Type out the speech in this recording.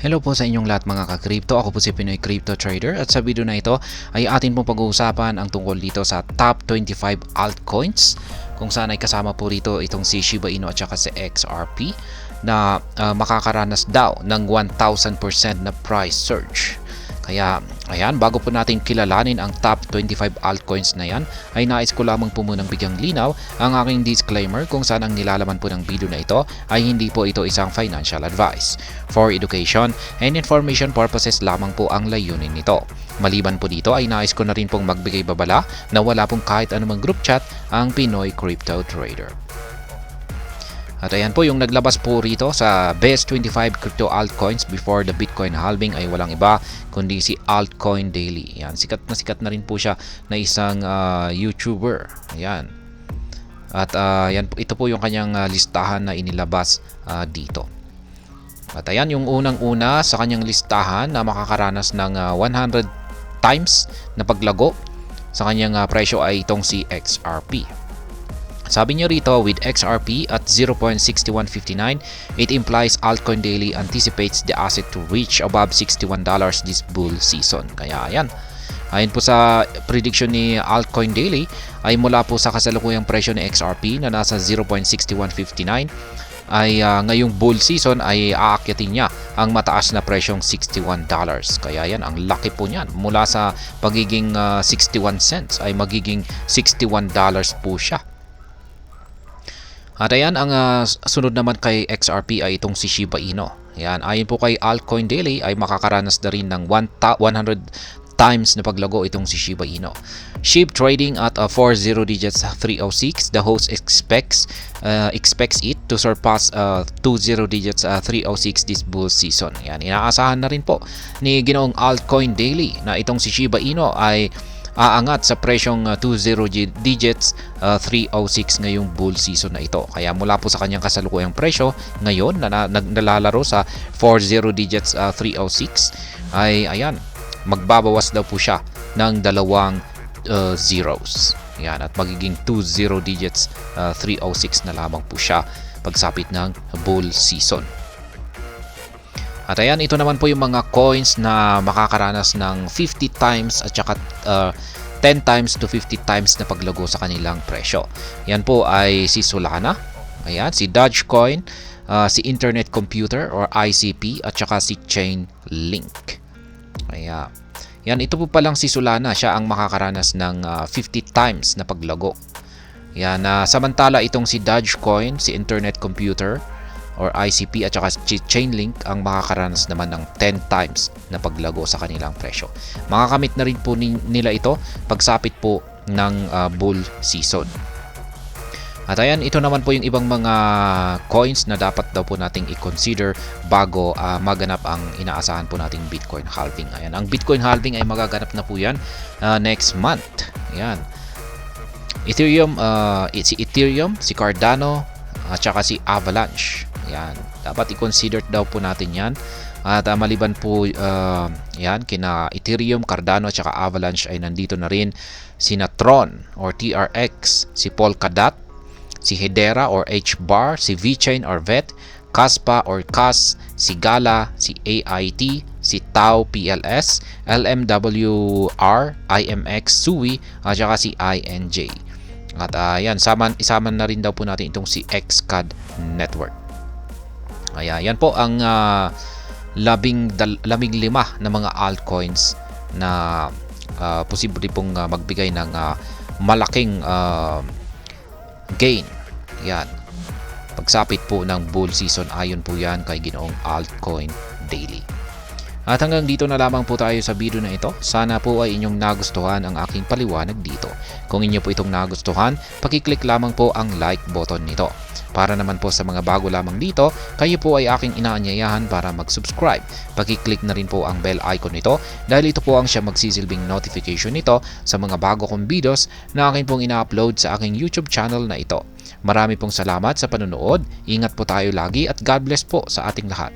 Hello po sa inyong lahat mga ka-crypto. Ako po si Pinoy Crypto Trader at sa video na ito ay atin pong pag-uusapan ang tungkol dito sa top 25 altcoins kung saan ay kasama po rito itong si Shiba Inu at saka si XRP na makakaranas daw ng 1000% na price surge. Kaya ayan, bago po natin kilalanin ang top 25 altcoins na yan, ay nais ko lamang po munang bigyang linaw ang aking disclaimer kung saan ang nilalaman po ng video na ito ay hindi po ito isang financial advice. For education and information purposes lamang po ang layunin nito. Maliban po dito ay nais ko na rin pong magbigay babala na wala pong kahit anumang group chat ang Pinoy Crypto Trader. At ayan po, yung naglabas po rito sa best 25 crypto altcoins before the Bitcoin halving ay walang iba kundi si Altcoin Daily. Ayan, sikat na rin po siya na isang YouTuber. Ayan. At ayan, ito po yung kanyang listahan na inilabas dito. At ayan, yung unang-una sa kanyang listahan na makakaranas ng 100 times na paglago sa kanyang presyo ay itong si XRP. Sabi niyo rito, with XRP at 0.6159, it implies Altcoin Daily anticipates the asset to reach above $61 this bull season. Kaya ayan. Ayon po sa prediction ni Altcoin Daily ay mula po sa kasalukuyang presyo ni XRP na nasa 0.6159 ay ngayong bull season ay aakyatin niya ang mataas na presyong $61. Kaya yan, ang laki po niyan. Mula sa pagiging 61 cents ay magiging $61 po siya. At ayan, ang sunod naman kay XRP ay itong si Shiba Inu. Ayan, ayon po kay Altcoin Daily ay makakaranas na rin ng 100 times na paglago itong si Shiba Inu. SHIB trading at 40 digits 306. The host expects it to surpass 20 digits 306 this bull season. Ayan, inaasahan na rin po ni Ginoong Altcoin Daily na itong si Shiba Inu ay aangat sa presyong 20 digits 306 ngayong bull season na ito. Kaya mula po sa kanyang kasalukuyang presyo ngayon na nalalaro sa 40 digits 306 ay ayan, magbabawas daw po siya ng dalawang zeros. Ayan, at magiging 20 digits 306 na lamang po siya pagsapit ng bull season. At ayan, ito naman po yung mga coins na makakaranas ng 50 times at saka 10 times to 50 times na paglago sa kanilang presyo. Yan po ay si Solana, ayan, si Dogecoin, si Internet Computer or ICP at saka si Chainlink. Ayan. Yan, ito po palang si Solana, siya ang makakaranas ng 50 times na paglago. Yan, samantala itong si Dogecoin, si Internet Computer or ICP at saka Chainlink ang makakaranas naman ng 10 times na paglago sa kanilang presyo. Makakamit na rin po nila ito pagsapit po ng bull season. At ayan, ito naman po yung ibang mga coins na dapat daw po nating i-consider bago maganap ang inaasahan po nating Bitcoin halving. Ayan, ang Bitcoin halving ay magaganap na po yan next month. Ayan. Ethereum, si Ethereum, si Cardano, at saka si Avalanche. Yan, dapat i-consider daw po natin yan. At maliban po yan, kina Ethereum, Cardano at saka Avalanche ay nandito na rin si Tron or TRX, si Polkadot, si Hedera or HBAR, si VeChain or VET, Kaspa or Kas, si Gala, si AIT, si Tau PLS, LMWR, IMX, SUI at saka si INJ. At yan, isama na rin daw po natin itong si XCAD Network. Ayan, yan po ang labing lima na mga altcoins na posible pong magbigay ng malaking gain. Yan. Pagsapit po ng bull season, ayon po yan kay Ginoong Altcoin Daily. At hanggang dito na lamang po tayo sa video na ito. Sana po ay inyong nagustuhan ang aking paliwanag dito. Kung inyo po itong nagustuhan, pakiclick lamang po ang like button nito. Para naman po sa mga bago lamang dito, kayo po ay aking inaanyayahan para mag-subscribe. Pakiclick na rin po ang bell icon nito dahil ito po ang siya magsisilbing notification nito sa mga bago kong videos na akin pong ina-upload sa aking YouTube channel na ito. Marami pong salamat sa panonood. Ingat po tayo lagi at God bless po sa ating lahat.